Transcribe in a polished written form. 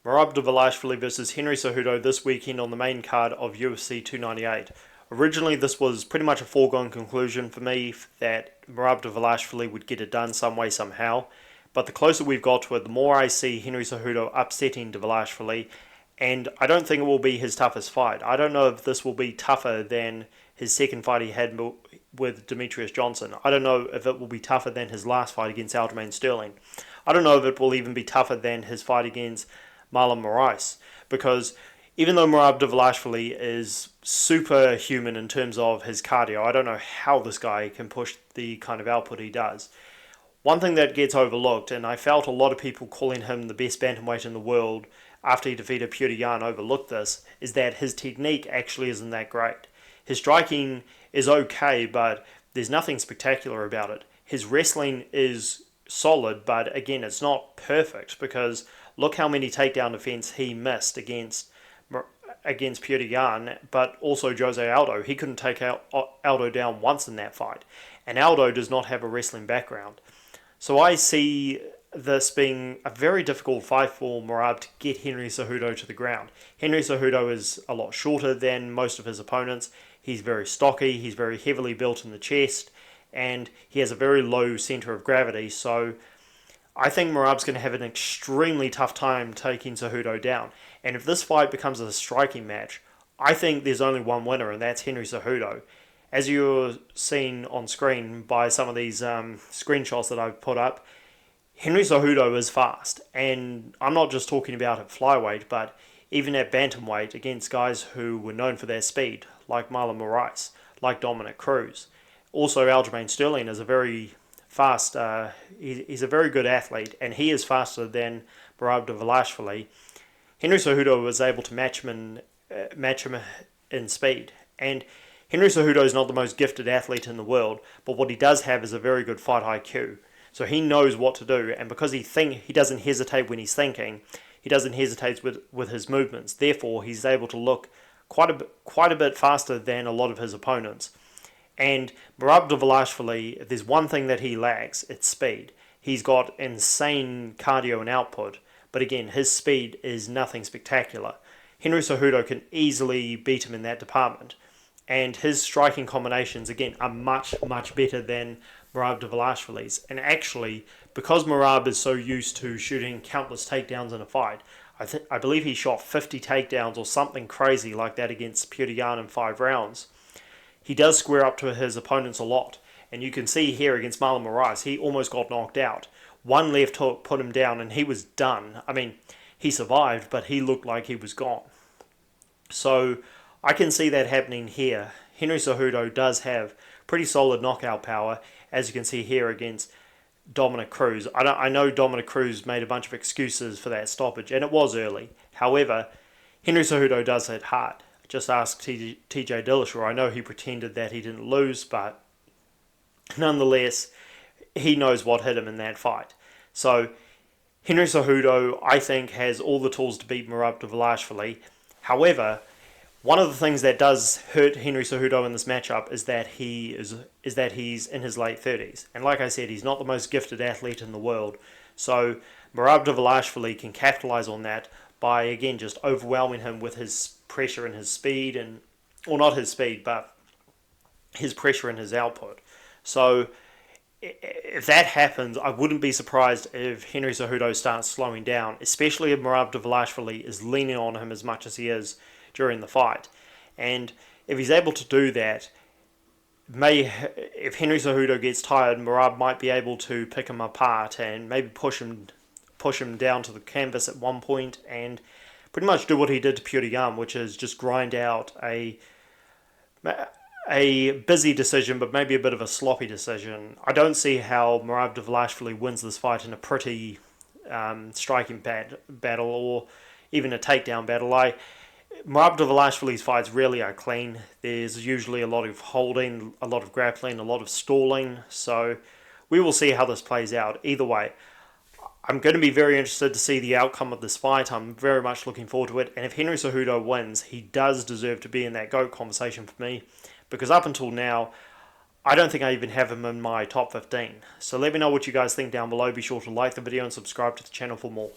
Merab Dvalishvili versus Henry Cejudo this weekend on the main card of UFC 298. Originally, this was pretty much a foregone conclusion for me that Merab Dvalishvili would get it done some way, somehow. But the closer we've got to it, the more I see Henry Cejudo upsetting Dvalishvili, and I don't think it will be his toughest fight. I don't know if this will be tougher than his second fight he had with Demetrius Johnson. I don't know if it will be tougher than his last fight against Aljamain Sterling. I don't know if it will even be tougher than his fight against Marlon Moraes, because even though Merab Dvalishvili is superhuman in terms of his cardio, I don't know how this guy can push the kind of output he does. One thing that gets overlooked, and I felt a lot of people calling him the best bantamweight in the world after he defeated Petr Yan overlooked this, is that his technique actually isn't that great. His striking is okay, but there's nothing spectacular about it. His wrestling is solid, but again, it's not perfect, because look how many takedown defense he missed against Petr Yan, but also Jose Aldo. He couldn't take Aldo down once in that fight, and Aldo does not have a wrestling background. So I see this being a very difficult fight for Merab to get Henry Cejudo to the ground. Henry Cejudo is a lot shorter than most of his opponents. He's very stocky, he's very heavily built in the chest, and he has a very low centre of gravity, so I think Merab's going to have an extremely tough time taking Cejudo down. And if this fight becomes a striking match, I think there's only one winner, and that's Henry Cejudo. As you're seeing on screen by some of these screenshots that I've put up, Henry Cejudo is fast. And I'm not just talking about at flyweight, but even at bantamweight against guys who were known for their speed, like Marlon Moraes, like Dominic Cruz. Also, Aljamain Sterling is a very fast. He's a very good athlete, and he is faster than Merab Dvalishvili. Henry Cejudo was able to match him in speed, and Henry Cejudo is not the most gifted athlete in the world, but what he does have is a very good fight IQ. So he knows what to do, and because he doesn't hesitate when he's thinking, he doesn't hesitate with his movements. Therefore, he's able to look quite a bit faster than a lot of his opponents. And Merab Dvalishvili, if there's one thing that he lacks, it's speed. He's got insane cardio and output, but again, his speed is nothing spectacular. Henry Cejudo can easily beat him in that department, and his striking combinations, again, are much, much better than Merab Dvalishvili's. And actually, because Merab is so used to shooting countless takedowns in a fight, I believe he shot 50 takedowns or something crazy like that against Petr Yan in 5 rounds. He does square up to his opponents a lot. And you can see here against Marlon Moraes, he almost got knocked out. One left hook put him down and he was done. I mean, he survived, but he looked like he was gone. So I can see that happening here. Henry Cejudo does have pretty solid knockout power, as you can see here against Dominic Cruz. I know Dominic Cruz made a bunch of excuses for that stoppage, and it was early. However, Henry Cejudo does hit hard. Just ask TJ Dillashaw. I know he pretended that he didn't lose, but nonetheless, he knows what hit him in that fight. So Henry Cejudo, I think, has all the tools to beat Merab Dvalishvili. However, one of the things that does hurt Henry Cejudo in this matchup is that he's in his late 30s. And like I said, he's not the most gifted athlete in the world. So Merab Dvalishvili can capitalize on that by, again, just overwhelming him with his pressure and his speed, or not his speed, but his pressure and his output. So if that happens, I wouldn't be surprised if Henry Cejudo starts slowing down, especially if Merab Dvalishvili is leaning on him as much as he is during the fight. And if he's able to do that, if Henry Cejudo gets tired, Merab might be able to pick him apart and maybe push him down to the canvas at one point and pretty much do what he did to Petr Yan, which is just grind out a busy decision, but maybe a bit of a sloppy decision. I don't see how Merab Dvalishvili wins this fight in a pretty striking battle or even a takedown battle. Merab Dvalishvili's fights rarely are clean. There's usually a lot of holding, a lot of grappling, a lot of stalling. So we will see how this plays out. Either way, I'm going to be very interested to see the outcome of this fight. I'm very much looking forward to it. And if Henry Cejudo wins, he does deserve to be in that GOAT conversation for me. Because up until now, I don't think I even have him in my top 15. So let me know what you guys think down below. Be sure to like the video and subscribe to the channel for more.